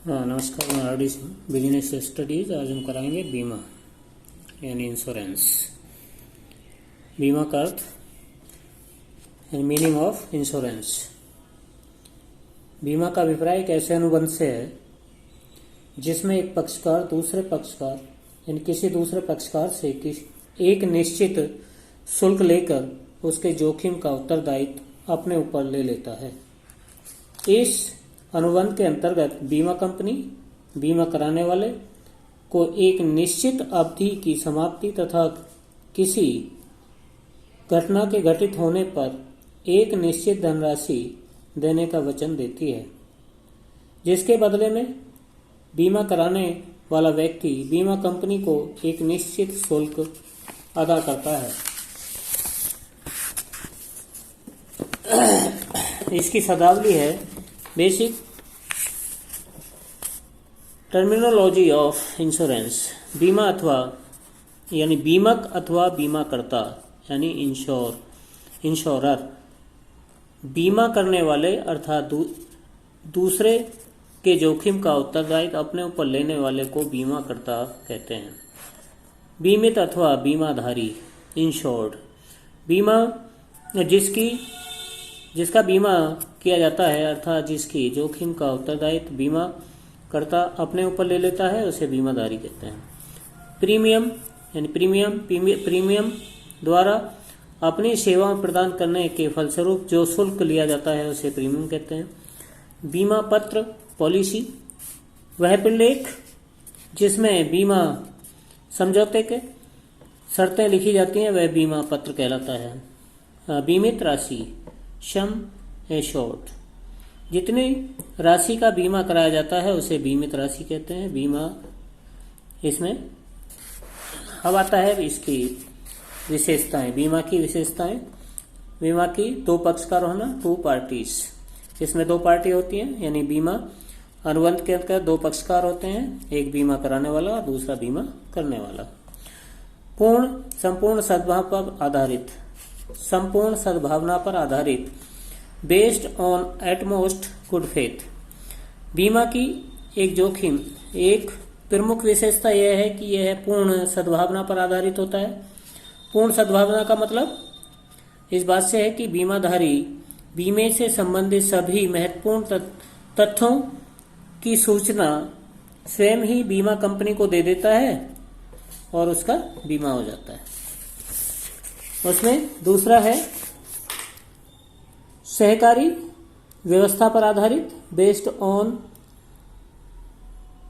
हाँ नमस्कार, मैं R D Singh, business studies. आज हम कराएंगे बीमा यानी इंश्योरेंस। बीमा का earth and meaning of insurance. बीमा का अभिप्राय एक ऐसे अनुबंध से है जिसमें एक पक्षकार दूसरे पक्षकार यानी किसी दूसरे पक्षकार से एक निश्चित शुल्क लेकर उसके जोखिम का उत्तरदायित्व अपने ऊपर ले लेता है। इस अनुबंध के अंतर्गत बीमा कंपनी बीमा कराने वाले को एक निश्चित अवधि की समाप्ति तथा किसी घटना के घटित होने पर एक निश्चित धनराशि देने का वचन देती है, जिसके बदले में बीमा कराने वाला व्यक्ति बीमा कंपनी को एक निश्चित शुल्क अदा करता है। इसकी शब्दावली है बेसिक टर्मिनोलॉजी ऑफ इंश्योरेंस। बीमा अथवा यानी बीमक अथवा बीमाकर्ता यानी इंश्योरर, बीमा करने वाले अर्थात दूसरे के जोखिम का उत्तरदायित्व अपने ऊपर लेने वाले को बीमाकर्ता कहते हैं। बीमित अथवा बीमाधारी इंश्योर्ड, बीमा जिसका बीमा किया जाता है अर्थात जिसकी जोखिम का उत्तरदायित्व बीमा करता अपने ऊपर ले लेता है, उसे बीमाधारी कहते हैं। प्रीमियम यानी प्रीमियम द्वारा अपनी सेवाएं प्रदान करने के फलस्वरूप जो शुल्क लिया जाता है उसे प्रीमियम कहते हैं। बीमा पत्र पॉलिसी, वह प्रलेख जिसमें बीमा समझौते के शर्तें लिखी जाती हैं वह बीमा पत्र कहलाता है। बीमित राशि सम एश्योर्ड, जितनी राशि का बीमा कराया जाता है उसे बीमित राशि कहते हैं। बीमा इसमें अब आता है इसकी विशेषताएं। बीमा की विशेषताएं, बीमा की दो पक्षकार होना, टू पार्टीज, इसमें दो पार्टी होती हैं यानी बीमा अनुबंध के अंतर्गत दो पक्षकार होते हैं, एक बीमा कराने वाला और दूसरा बीमा करने वाला। संपूर्ण सद्भावना पर आधारित based on utmost good faith, बीमा की एक प्रमुख विशेषता यह है कि यह पूर्ण सद्भावना पर आधारित होता है। पूर्ण सद्भावना का मतलब इस बात से है कि बीमाधारी बीमे से संबंधित सभी महत्वपूर्ण तथ्यों की सूचना स्वयं ही बीमा कंपनी को दे देता है और उसका बीमा हो जाता है। उसमें दूसरा है सहकारी व्यवस्था पर आधारित बेस्ड ऑन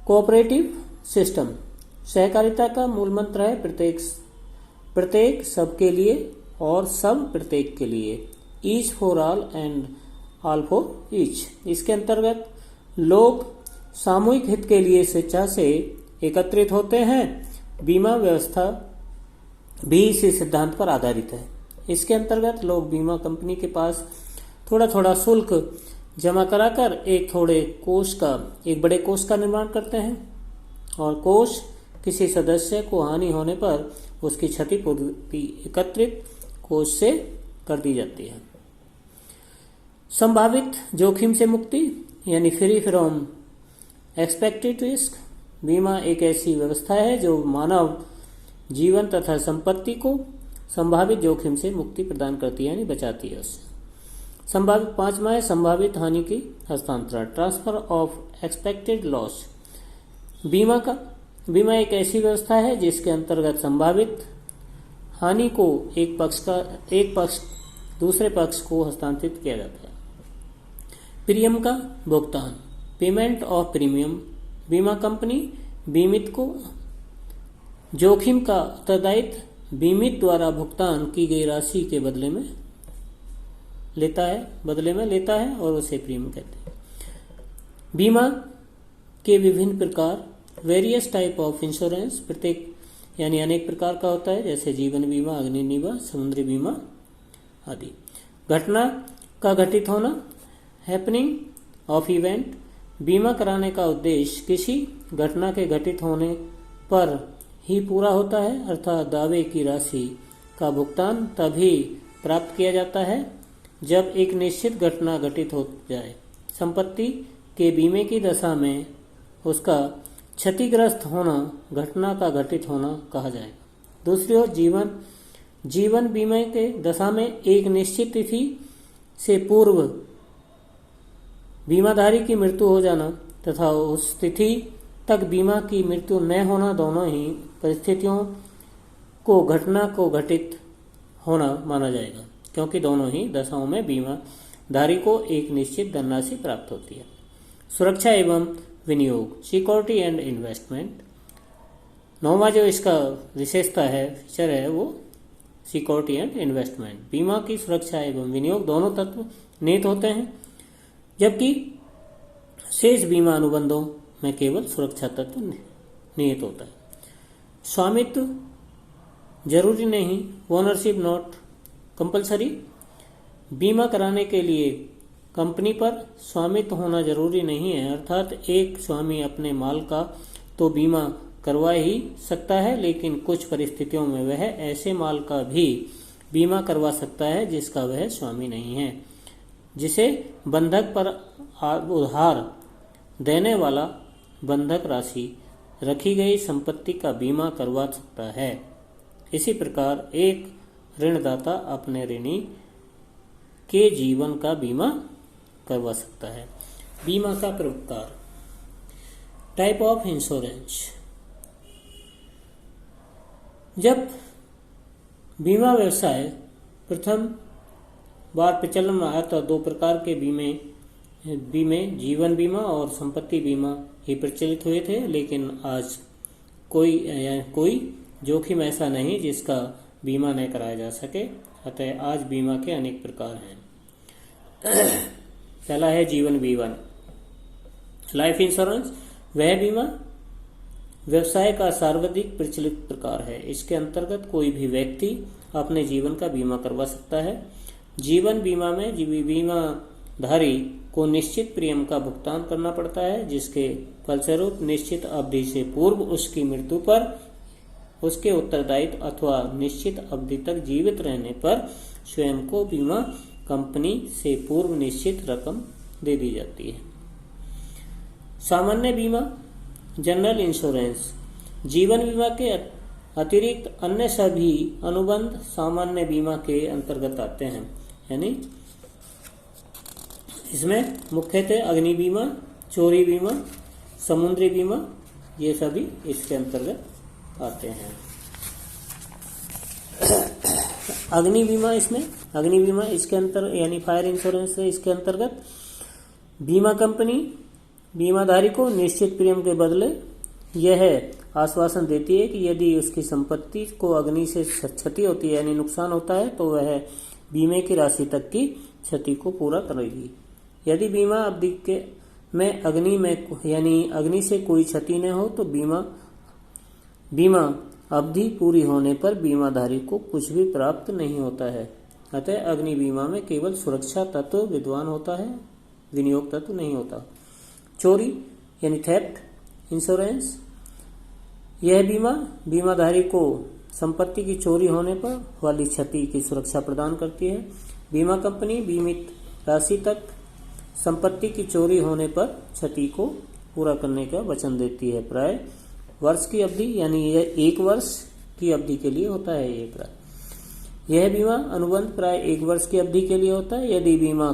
कोऑपरेटिव सिस्टम। सहकारिता का मूल मंत्र है प्रत्येक सबके लिए और सब प्रत्येक के लिए, each for all and all for each. इसके अंतर्गत लोग सामूहिक हित के लिए स्वेच्छा से एकत्रित होते हैं। बीमा व्यवस्था भी इसी सिद्धांत पर आधारित है। इसके अंतर्गत लोग बीमा कंपनी के पास थोड़ा थोड़ा शुल्क जमा कराकर एक बड़े कोष का निर्माण करते हैं और कोष किसी सदस्य को हानि होने पर उसकी क्षतिपूर्ति एकत्रित कोष से कर दी जाती है। संभावित जोखिम से मुक्ति यानी फ्री फ्रॉम एक्सपेक्टेड रिस्क, बीमा एक ऐसी व्यवस्था है जो मानव जीवन तथा संपत्ति को संभावित जोखिम से मुक्ति प्रदान करती है यानी बचाती है उससे। संभावित पांचवा है संभावित हानि की हस्तांतरण, ट्रांसफर ऑफ एक्सपेक्टेड लॉस। बीमा एक ऐसी व्यवस्था है जिसके अंतर्गत संभावित हानि को एक पक्ष दूसरे पक्ष को हस्तांतरित किया जाता है। प्रीमियम का भुगतान, पेमेंट ऑफ प्रीमियम, बीमा कंपनी बीमित को जोखिम का उत्तरदायित्व बीमित द्वारा भुगतान की गई राशि के बदले में लेता है और उसे प्रीमियम कहते हैं। बीमा के विभिन्न प्रकार, वेरियस टाइप ऑफ इंश्योरेंस, प्रत्येक यानी अनेक प्रकार का होता है, जैसे जीवन बीमा, अग्नि बीमा, समुद्री बीमा आदि। घटना का घटित होना, हैपनिंग ऑफ इवेंट, बीमा कराने का उद्देश्य किसी घटना के घटित होने पर ही पूरा होता है, अर्थात दावे की राशि का भुगतान तभी प्राप्त किया जाता है जब एक निश्चित घटना घटित हो जाए। संपत्ति के बीमे की दशा में उसका क्षतिग्रस्त होना, घटना का घटित होना कहा जाएगा। दूसरी ओर जीवन बीमा के दशा में एक निश्चित तिथि से पूर्व बीमाधारी की मृत्यु हो जाना तथा उस तिथि तक बीमा की मृत्यु न होना, दोनों ही परिस्थितियों को घटना को घटित होना माना जाएगा, क्योंकि दोनों ही दशाओं में बीमाधारी को एक निश्चित धनराशि प्राप्त होती है। सुरक्षा एवं विनियोग, सिक्योरिटी एंड इन्वेस्टमेंट। नौवां जो इसका विशेषता है, फीचर है, वो सिक्योरिटी एंड इन्वेस्टमेंट। बीमा की सुरक्षा एवं विनियोग दोनों तत्व निहित होते हैं, जबकि शेष बीमा अनुबंधों में केवल सुरक्षा तत्व निहित होता है। स्वामित्व जरूरी नहीं, ओनरशिप नॉट कंपलसरी। बीमा कराने के लिए कंपनी पर स्वामित्व होना जरूरी नहीं है, अर्थात एक स्वामी अपने माल का तो बीमा करवा ही सकता है, लेकिन कुछ परिस्थितियों में वह ऐसे माल का भी बीमा करवा सकता है जिसका वह स्वामी नहीं है, जिसे बंधक पर उधार देने वाला बंधक राशि रखी गई संपत्ति का बीमा करवा सकता है। इसी प्रकार एक ऋणदाता अपने ऋणी के जीवन का बीमा करवा सकता है। बीमा का प्रकार, टाइप ऑफ इंश्योरेंस। जब बीमा व्यवसाय प्रथम बार प्रचलन में आया तो दो प्रकार के बीमे जीवन बीमा और संपत्ति बीमा ही प्रचलित हुए थे, लेकिन आज कोई जोखिम ऐसा नहीं जिसका बीमा न कराया जा सके, अतः आज बीमा के अनेक प्रकार हैं। पहला है जीवन बीमा, लाइफ इंश्योरेंस। वह बीमा व्यवसाय का सर्वाधिक प्रचलित प्रकार है। इसके अंतर्गत कोई भी व्यक्ति अपने जीवन का बीमा करवा सकता है। जीवन बीमा में बीमाधारी को निश्चित प्रीमियम का भुगतान करना पड़ता है, जिसके फलस्वरूप निश्चित अवधि से पूर्व उसकी मृत्यु पर उसके उत्तरदायित्व अथवा निश्चित अवधि तक जीवित रहने पर स्वयं को बीमा कंपनी से पूर्व निश्चित रकम दे दी जाती है। सामान्य बीमा, जनरल इंश्योरेंस। जीवन बीमा के अतिरिक्त अन्य सभी अनुबंध सामान्य बीमा के अंतर्गत आते हैं, यानी इसमें मुख्यतः अग्नि बीमा, चोरी बीमा, समुद्री बीमा, ये सभी इसके अंतर्गत आते हैं। अग्नि बीमा इसके अंतर यानी फायर इंश्योरेंस है। इसके अंतर्गत बीमा कंपनी बीमाधारी को निश्चित प्रीमियम के बदले यह आश्वासन देती है कि यदि उसकी संपत्ति को अग्नि से क्षति होती है यानी नुकसान होता है तो वह बीमे की राशि तक की क्षति को पूरा करेगी। यदि बीमा अवधि के में अग्नि से कोई क्षति न हो तो बीमा अवधि पूरी होने पर बीमाधारी को कुछ भी प्राप्त नहीं होता है। अतः अग्नि बीमा में केवल सुरक्षा तत्व विद्यमान होता है, विनियोग तत्व नहीं होता। चोरी यानी थेफ्ट इंश्योरेंस। यह बीमाधारी को संपत्ति की चोरी होने पर वाली क्षति की सुरक्षा प्रदान करती है। बीमा कंपनी बीमित राशि तक संपत्ति की चोरी होने पर क्षति को पूरा करने का वचन देती है। प्राय वर्ष की अवधि यानी यह 1 वर्ष की अवधि के लिए होता है। यह बीमा अनुबंध प्राय 1 वर्ष की अवधि के लिए होता है। यदि बीमा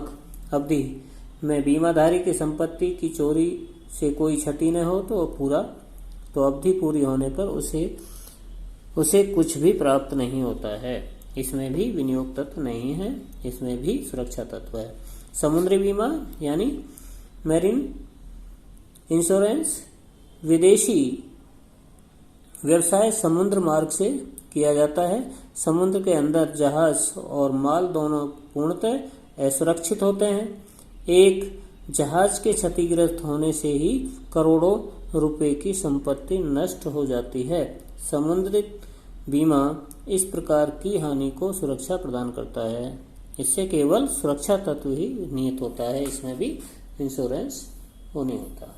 अवधि में बीमाधारी की संपत्ति की चोरी से कोई क्षति न हो तो अवधि पूरी होने पर उसे कुछ भी प्राप्त नहीं होता है। इसमें भी विनियोग तत्व नहीं है, इसमें भी सुरक्षा तत्व है। समुद्री बीमा यानी मैरीन इंश्योरेंस। विदेशी व्यवसाय समुद्र मार्ग से किया जाता है। समुद्र के अंदर जहाज और माल दोनों पूर्णतः असुरक्षित होते हैं। एक जहाज के क्षतिग्रस्त होने से ही करोड़ों रुपए की संपत्ति नष्ट हो जाती है। समुद्री बीमा इस प्रकार की हानि को सुरक्षा प्रदान करता है। इससे केवल सुरक्षा तत्व ही निहित होता है, इसमें भी इंश्योरेंस नहीं होता।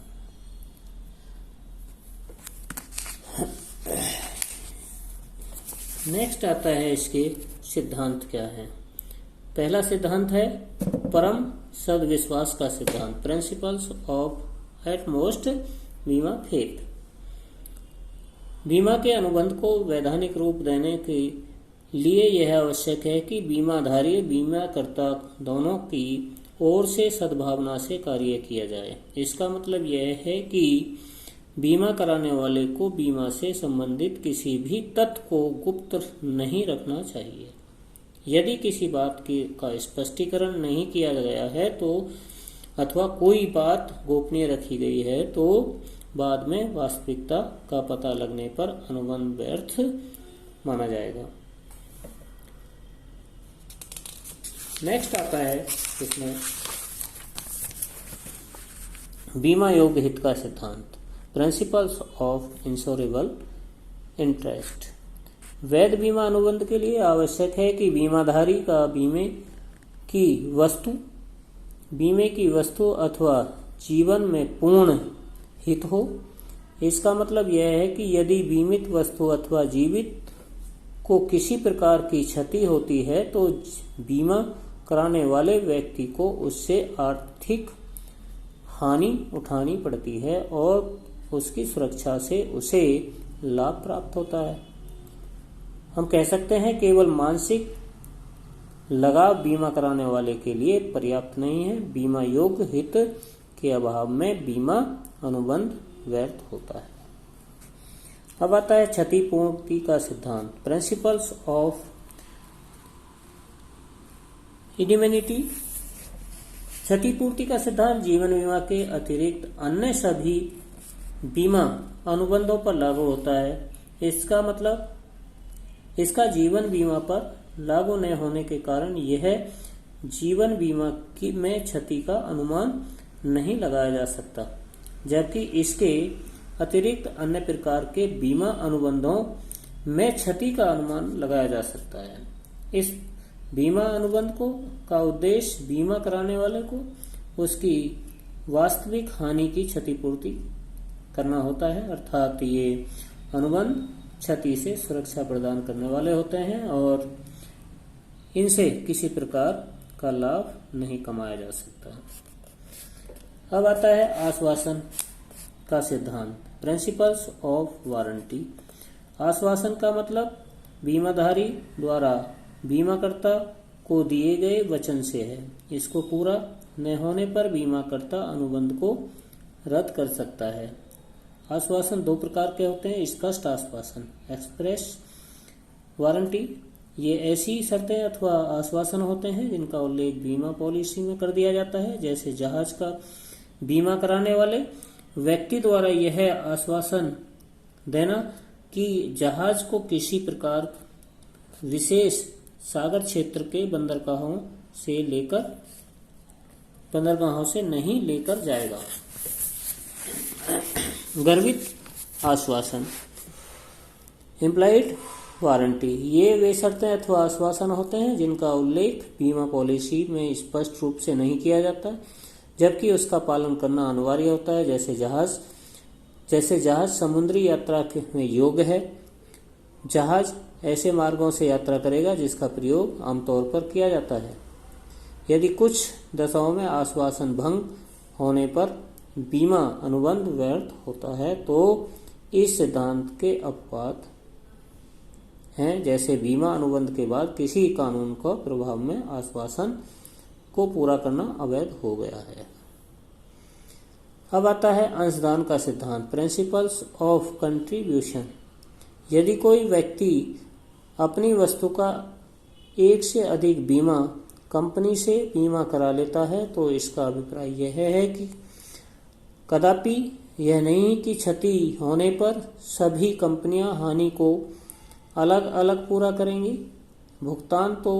नेक्स्ट आता है इसके सिद्धांत क्या है। पहला सिद्धांत है परम सद्विश्वास का सिद्धांत, प्रिंसिपल्स ऑफ एटमोस्ट बीमा फेक। बीमा के अनुबंध को वैधानिक रूप देने के लिए यह आवश्यक है कि बीमाधारी बीमाकर्ता दोनों की ओर से सद्भावना से कार्य किया जाए। इसका मतलब यह है कि बीमा कराने वाले को बीमा से संबंधित किसी भी तथ्य को गुप्त नहीं रखना चाहिए। यदि किसी बात का स्पष्टीकरण नहीं किया गया है तो अथवा कोई बात गोपनीय रखी गई है तो बाद में वास्तविकता का पता लगने पर अनुबंध व्यर्थ माना जाएगा। नेक्स्ट आता है इसमें बीमा योग्य हित का सिद्धांत, प्रिंसिपल्स ऑफ इंश्योरेबल इंटरेस्ट। वैध बीमा अनुबंध के लिए आवश्यक है कि बीमाधारी का बीमे की वस्तु अथवा जीवन में पूर्ण हित हो। इसका मतलब यह है कि यदि बीमित वस्तु अथवा जीवित को किसी प्रकार की क्षति होती है तो बीमा कराने वाले व्यक्ति को उससे आर्थिक हानि उठानी पड़ती है और उसकी सुरक्षा से उसे लाभ प्राप्त होता है। हम कह सकते हैं केवल मानसिक लगाव बीमा कराने वाले के लिए पर्याप्त नहीं है। बीमा योग्य हित के अभाव में बीमा अनुबंध व्यर्थ होता है। अब आता है क्षतिपूर्ति का सिद्धांत, प्रिंसिपल्स ऑफ इंडिमेनिटी। क्षतिपूर्ति का सिद्धांत जीवन बीमा के अतिरिक्त अन्य सभी बीमा अनुबंधों पर लागू होता है। इसका मतलब इसका जीवन बीमा पर लागू न होने के कारण यह जीवन बीमा में क्षति का अनुमान नहीं लगाया जा सकता, जबकि इसके अतिरिक्त अन्य प्रकार के बीमा अनुबंधों में क्षति का अनुमान लगाया जा सकता है। इस बीमा अनुबंध का उद्देश्य बीमा कराने वाले को उसकी वास्तविक हानि की क्षतिपूर्ति करना होता है, अर्थात ये अनुबंध क्षति से सुरक्षा प्रदान करने वाले होते हैं और इनसे किसी प्रकार का लाभ नहीं कमाया जा सकता। अब आता है आश्वासन का सिद्धांत, प्रिंसिपल्स ऑफ वारंटी। आश्वासन का मतलब बीमाधारी द्वारा बीमाकर्ता को दिए गए वचन से है। इसको पूरा न होने पर बीमाकर्ता अनुबंध को रद्द कर सकता है। आश्वासन दो प्रकार के होते हैं, स्पष्ट आश्वासन, एक्सप्रेस वारंटी। ये ऐसी शर्तें अथवा आश्वासन होते हैं जिनका उल्लेख बीमा पॉलिसी में कर दिया जाता है। जैसे जहाज का बीमा कराने वाले व्यक्ति द्वारा यह आश्वासन देना कि जहाज को किसी प्रकार विशेष सागर क्षेत्र के बंदरगाहों से नहीं लेकर जाएगा। गर्भित आश्वासन, इम्प्लाइड वारंटी। ये वे शर्तें अथवा आश्वासन होते हैं जिनका उल्लेख बीमा पॉलिसी में स्पष्ट रूप से नहीं किया जाता, जबकि उसका पालन करना अनिवार्य होता है। जैसे जहाज समुद्री यात्रा में योग्य है। जहाज ऐसे मार्गों से यात्रा करेगा जिसका प्रयोग आमतौर पर किया जाता है। यदि कुछ दशाओं में आश्वासन भंग होने पर बीमा अनुबंध व्यर्थ होता है तो इस सिद्धांत के अपवाद हैं, जैसे बीमा अनुबंध के बाद किसी कानून का प्रभाव में आश्वासन को पूरा करना अवैध हो गया है। अब आता है अंशदान का सिद्धांत, प्रिंसिपल्स ऑफ कंट्रीब्यूशन। यदि कोई व्यक्ति अपनी वस्तु का एक से अधिक बीमा कंपनी से बीमा करा लेता है तो इसका अभिप्राय यह है कि कदापि यह नहीं कि क्षति होने पर सभी कंपनियां हानि को अलग अलग पूरा करेंगी। भुगतान तो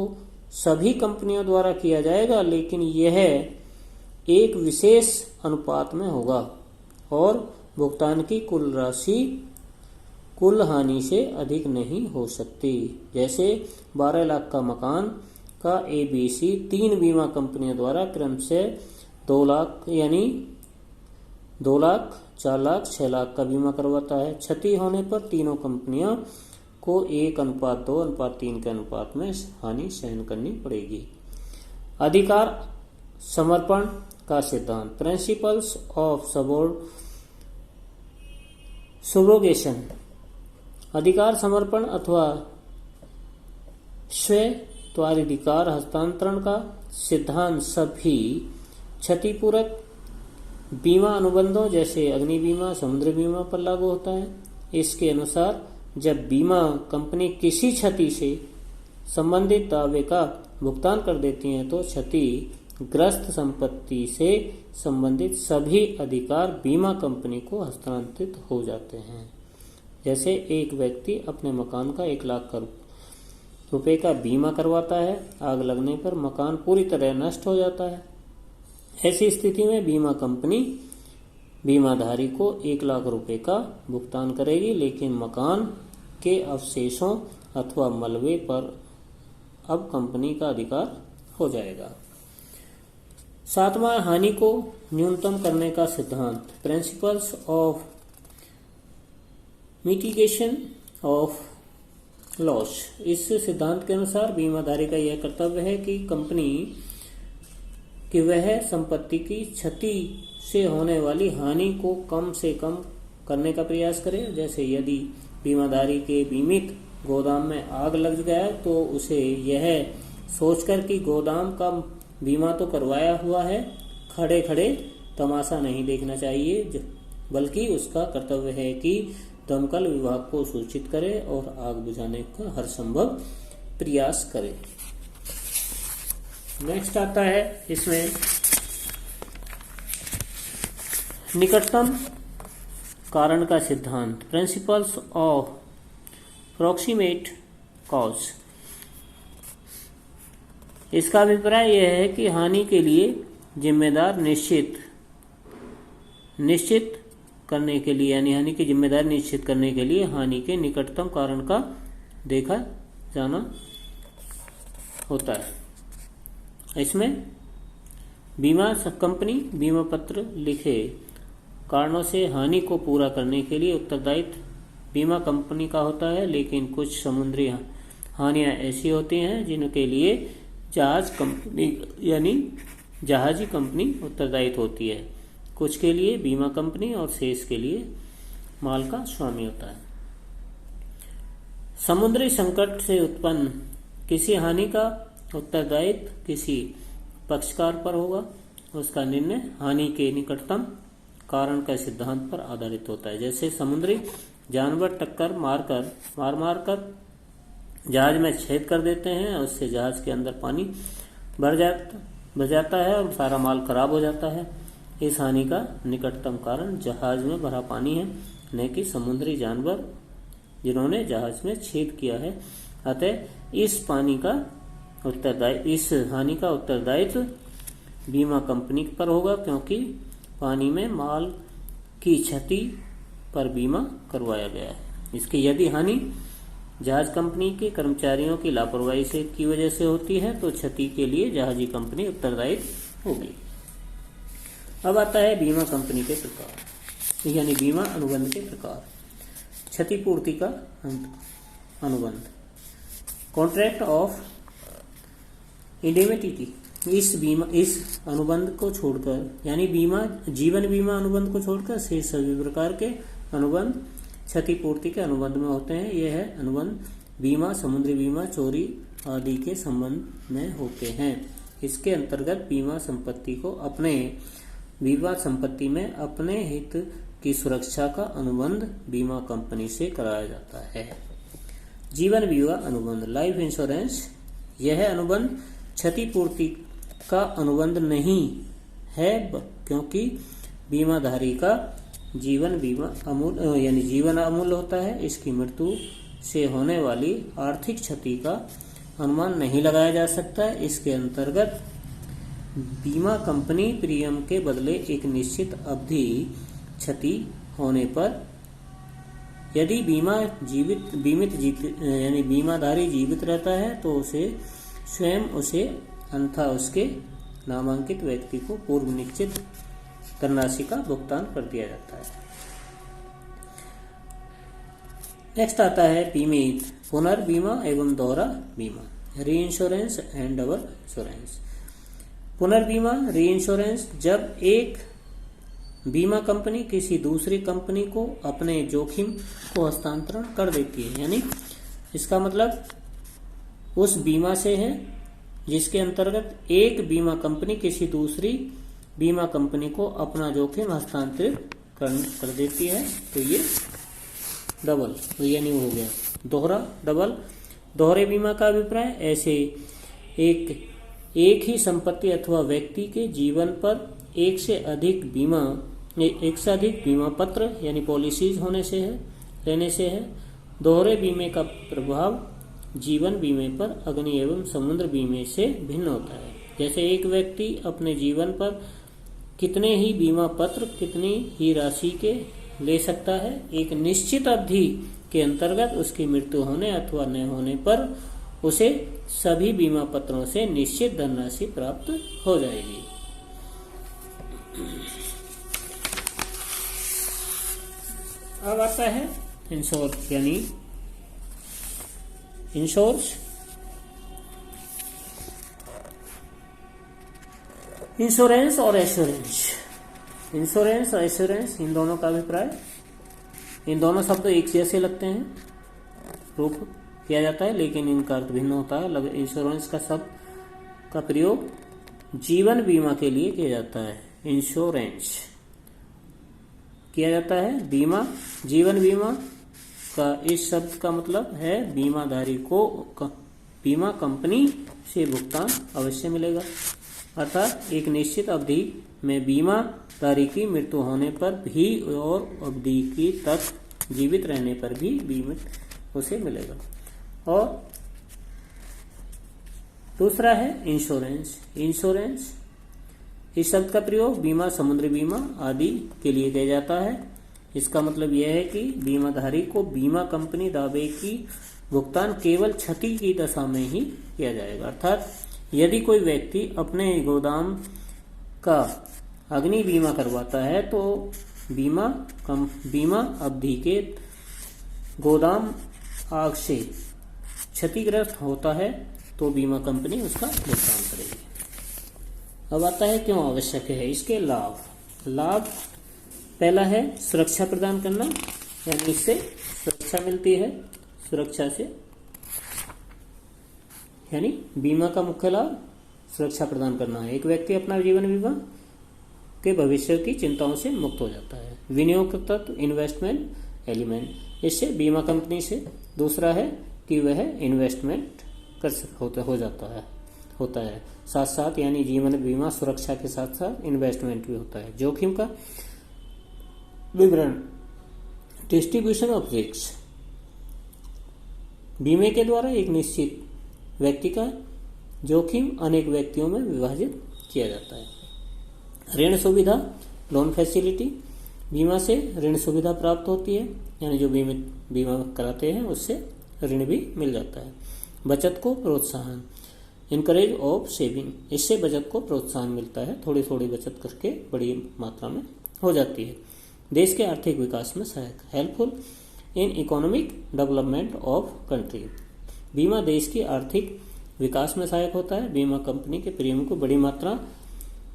सभी कंपनियों द्वारा किया जाएगा, लेकिन यह एक विशेष अनुपात में होगा और भुगतान की कुल राशि कुल हानि से अधिक नहीं हो सकती। जैसे 12 लाख का मकान का ABC 3 बीमा कंपनियों द्वारा क्रम से 2 लाख यानी 2 लाख, 4 लाख, 6 लाख का बीमा करवाता है। क्षति होने पर तीनों कंपनियां को 1:2:3 के अनुपात में हानि सहन करनी पड़ेगी। अधिकार समर्पण का सिद्धांत, प्रिंसिपल्स ऑफ सुब्रोगेशन अधिकार समर्पण अथवा स्वत्वाधिकार हस्तांतरण का सिद्धांत सभी क्षतिपूरक बीमा अनुबंधों जैसे अग्नि बीमा, समुद्री बीमा पर लागू होता है। इसके अनुसार जब बीमा कंपनी किसी क्षति से संबंधित दावे का भुगतान कर देती हैं तो क्षतिग्रस्त संपत्ति से संबंधित सभी अधिकार बीमा कंपनी को हस्तांतरित हो जाते हैं। जैसे एक व्यक्ति अपने मकान का 1 लाख रुपए का बीमा करवाता है, आग लगने पर मकान पूरी तरह नष्ट हो जाता है। ऐसी स्थिति में बीमा कंपनी बीमाधारी को 1 लाख रुपए का भुगतान करेगी, लेकिन मकान के अवशेषों अथवा मलबे पर अब कंपनी का अधिकार हो जाएगा। 7वां, हानि को न्यूनतम करने का सिद्धांत, principles of mitigation of loss. इस सिद्धांत के अनुसार बीमाधारी का यह कर्तव्य है कि कंपनी कि वह संपत्ति की क्षति से होने वाली हानि को कम से कम करने का प्रयास करे। जैसे यदि बीमाधारी के बीमित गोदाम में आग लग गया तो उसे यह सोचकर कि गोदाम का बीमा तो करवाया हुआ है, खड़े खड़े तमाशा नहीं देखना चाहिए, बल्कि उसका कर्तव्य है कि दमकल विभाग को सूचित करे और आग बुझाने का हर संभव प्रयास करे। नेक्स्ट आता है इसमें निकटतम कारण का सिद्धांत, प्रिंसिपल्स ऑफ प्रॉक्सिमेट कॉज। इसका अभिप्राय यह है कि हानि के लिए जिम्मेदार निश्चित करने के लिए, यानी हानि की जिम्मेदारी निश्चित करने के लिए हानि के निकटतम कारण का देखा जाना होता है। इसमें बीमा कंपनी बीमा पत्र लिखे कारणों से हानि को पूरा करने के लिए उत्तरदायित्व बीमा कंपनी का होता है, लेकिन कुछ समुद्री हानियां ऐसी होती हैं जिनके लिए जहाज कंपनी यानी जहाजी कंपनी उत्तरदायित्व होती है। कुछ के लिए बीमा कंपनी और शेष के लिए माल का स्वामी होता है। समुद्री संकट से उत्पन्न किसी हानि का उत्तरदायित्व किसी पक्षकार पर होगा। उसका निर्णय हानि के निकटतम कारण का सिद्धांत पर आधारित होता है। जैसे समुद्री जानवर टक्कर मार कर जहाज में छेद कर देते हैं, उससे जहाज के अंदर पानी भर जाता है और सारा माल खराब हो जाता है। इस हानि का निकटतम कारण जहाज में भरा पानी है, न कि समुद्री जानवर जिन्होंने जहाज में छेद किया है। अतः इस हानि का उत्तरदायित्व बीमा कंपनी पर होगा, क्योंकि पानी में माल की क्षति पर बीमा करवाया गया है। इसकी यदि हानि जहाज कंपनी के कर्मचारियों की लापरवाही से की वजह से होती है तो क्षति के लिए जहाजी कंपनी उत्तरदायित्व होगी। अब आता है बीमा कंपनी के प्रकार, यानी बीमा अनुबंध के प्रकार। क्षतिपूर्ति का अनुबंध, कॉन्ट्रैक्ट ऑफ इंडेमिनिटी। इस अनुबंध को छोड़कर, यानी जीवन बीमा अनुबंध को छोड़कर शेष सभी प्रकार के अनुबंध क्षतिपूर्ति के अनुबंध में होते हैं। यह अनुबंध बीमा, समुद्री बीमा, चोरी आदि के संबंध में होते हैं। इसके अंतर्गत बीमा संपत्ति में अपने हित की सुरक्षा का अनुबंध बीमा कंपनी से कराया जाता है। जीवन बीमा अनुबंध, लाइफ इंश्योरेंस। यह अनुबंध क्षतिपूर्ति का अनुबंध नहीं है, क्योंकि बीमाधारी का जीवन बीमा जीवन अमूल्य होता है। इसकी मृत्यु से होने वाली आर्थिक क्षति का अनुमान नहीं लगाया जा सकता। इसके अंतर्गत बीमा कंपनी प्रीमियम के बदले एक निश्चित अवधि क्षति होने पर यदि बीमाधारी जीवित रहता है तो उसे अन्यथा उसके नामांकित व्यक्ति को पूर्व निश्चित धनराशि का भुगतान कर दिया जाता है। नेक्स्ट आता है बीमित, पुनर्बीमा एवं दोहरा बीमा, री इंश्योरेंस एंड डबल इंश्योरेंस। पुनर्बीमा, री इंश्योरेंस, जब एक बीमा कंपनी किसी दूसरी कंपनी को अपने जोखिम को हस्तांतरण कर देती है। यानी इसका मतलब उस बीमा से है जिसके अंतर्गत एक बीमा कंपनी किसी दूसरी बीमा कंपनी को अपना जोखिम हस्तांतरित कर देती है। तो ये डबल यानी हो गया दोहरा डबल। दोहरे बीमा का अभिप्राय ऐसे एक ही संपत्ति अथवा व्यक्ति के जीवन पर एक से अधिक बीमा पत्र यानी पॉलिसीज लेने से है। दोहरे बीमे का प्रभाव जीवन बीमे पर अग्नि एवं समुद्र बीमे से भिन्न होता है। जैसे एक व्यक्ति अपने जीवन पर कितने ही बीमा पत्र कितनी ही राशि के ले सकता है, एक निश्चित अवधि के अंतर्गत उसकी मृत्यु होने अथवा न होने पर उसे सभी बीमा पत्रों से निश्चित धनराशि प्राप्त हो जाएगी। अब आता है इंश्योर यानी इंश्योरेंस और एश्योरेंस। इंश्योरेंस और एश्योरेंस इन दोनों का अभिप्राय, इन दोनों शब्द एक जैसे लगते हैं, रूप किया जाता है लेकिन इनका अर्थ भिन्न होता है। इंश्योरेंस का शब्द का प्रयोग जीवन बीमा के लिए किया जाता है। इंश्योरेंस किया जाता है बीमा, जीवन बीमा का इस शब्द का मतलब है बीमाधारी को बीमा कंपनी से भुगतान अवश्य मिलेगा, अर्थात एक निश्चित अवधि में बीमाधारी की मृत्यु होने पर भी और अवधि की तक जीवित रहने पर भी बीमा उसे मिलेगा। और दूसरा है इंश्योरेंस। इंश्योरेंस इस शब्द का प्रयोग बीमा, समुद्री बीमा आदि के लिए किया जाता है। इसका मतलब यह है कि बीमाधारी को बीमा कंपनी दावे की भुगतान केवल क्षति की दशा में ही किया जाएगा, अर्थात यदि कोई व्यक्ति अपने गोदाम का अग्नि बीमा करवाता है तो बीमा अवधि के गोदाम आग से क्षतिग्रस्त होता है तो बीमा कंपनी उसका भुगतान करेगी। अब आता है क्यों आवश्यक है इसके लाभ। पहला है सुरक्षा प्रदान करना, यानी इससे सुरक्षा मिलती है। सुरक्षा से यानी बीमा का मुख्य लाभ सुरक्षा प्रदान करना है। एक व्यक्ति अपना जीवन बीमा के भविष्य की चिंताओं से मुक्त हो जाता है। विनियोग तत्व इन्वेस्टमेंट एलिमेंट, इससे बीमा कंपनी से दूसरा है कि वह इन्वेस्टमेंट होता है साथ साथ, यानी जीवन बीमा सुरक्षा के साथ साथ इन्वेस्टमेंट भी होता है। जोखिम का विवरण, डिस्ट्रीब्यूशन ऑफ रिस्क, बीमे के द्वारा एक निश्चित व्यक्ति का जोखिम अनेक व्यक्तियों में विभाजित किया जाता है। ऋण सुविधा, लोन फैसिलिटी, बीमा से ऋण सुविधा प्राप्त होती है, यानी जो बीमा कराते हैं उससे ऋण भी मिल जाता है। बचत को प्रोत्साहन, इनकरेज ऑफ सेविंग, इससे बचत को प्रोत्साहन मिलता है, थोड़ी थोड़ी बचत करके बड़ी मात्रा में हो जाती है। देश के आर्थिक विकास में सहायक, helpful in economic development of country, बीमा देश की आर्थिक विकास में सहायक होता है। बीमा कंपनी के प्रीमियम को बड़ी मात्रा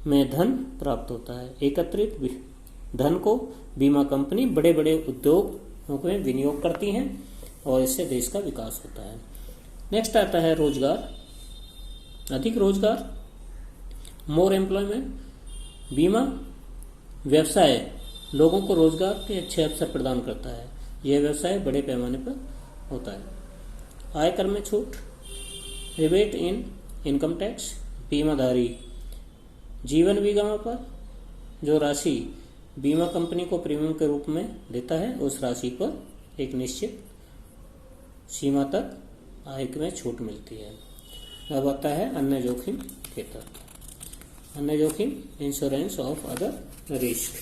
में धन प्राप्त होता है। एकत्रित धन को बीमा कंपनी बड़े बड़े उद्योगों में विनियोग करती हैं और इससे देश का विकास होता है। नेक्स्ट आता है रोजगार, अधिक रोजगार, मोर एम्प्लॉयमेंट, बीमा व्यवसाय लोगों को रोजगार के अच्छे अवसर प्रदान करता है। यह व्यवसाय बड़े पैमाने पर होता है। आयकर में छूट, रिबेट इन इनकम टैक्स, बीमाधारी जीवन बीमा पर जो राशि बीमा कंपनी को प्रीमियम के रूप में देता है उस राशि पर एक निश्चित सीमा तक आय में छूट मिलती है। अब आता है अन्य जोखिम के तहत। अन्य जोखिम, इंश्योरेंस ऑफ अदर रिस्क,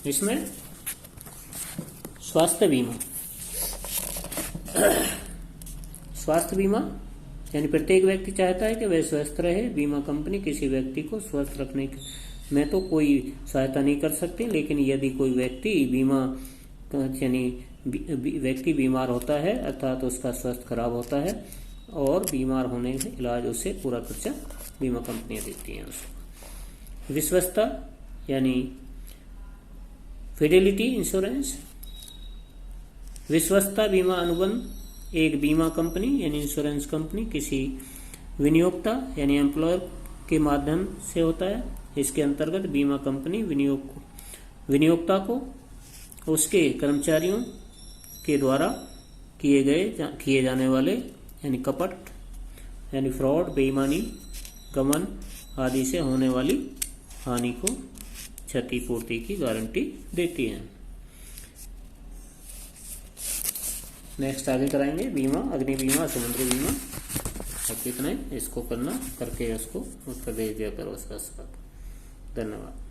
इसमें स्वास्थ्य बीमा। स्वास्थ्य बीमा यानी प्रत्येक व्यक्ति चाहता है कि वह स्वस्थ रहे। बीमा कंपनी किसी व्यक्ति को स्वस्थ रखने में तो कोई सहायता नहीं कर सकती, लेकिन यदि कोई व्यक्ति व्यक्ति बीमार होता है अर्थात उसका स्वास्थ्य खराब होता है और बीमार होने से इलाज उससे पूरा खर्चा बीमा कंपनियां देती हैं उसको। विश्वस्तता यानी फिडेलिटी इंश्योरेंस, विश्वस्तता बीमा अनुबंध एक बीमा कंपनी यानी इंश्योरेंस कंपनी किसी विनियोक्ता यानी एम्प्लॉयर के माध्यम से होता है। इसके अंतर्गत बीमा कंपनी विनियोक्ता को उसके कर्मचारियों के द्वारा किए जाने वाले यानी कपट यानी फ्रॉड, बेईमानी, गमन आदि से होने वाली हानि को क्षतिपूर्ति की गारंटी देती है। नेक्स्ट आगे कराएंगे बीमा, अग्नि बीमा, समुद्री बीमा। अब कितना है इसको करना, करके उसको उत्तर दे दिया करो उसका। धन्यवाद।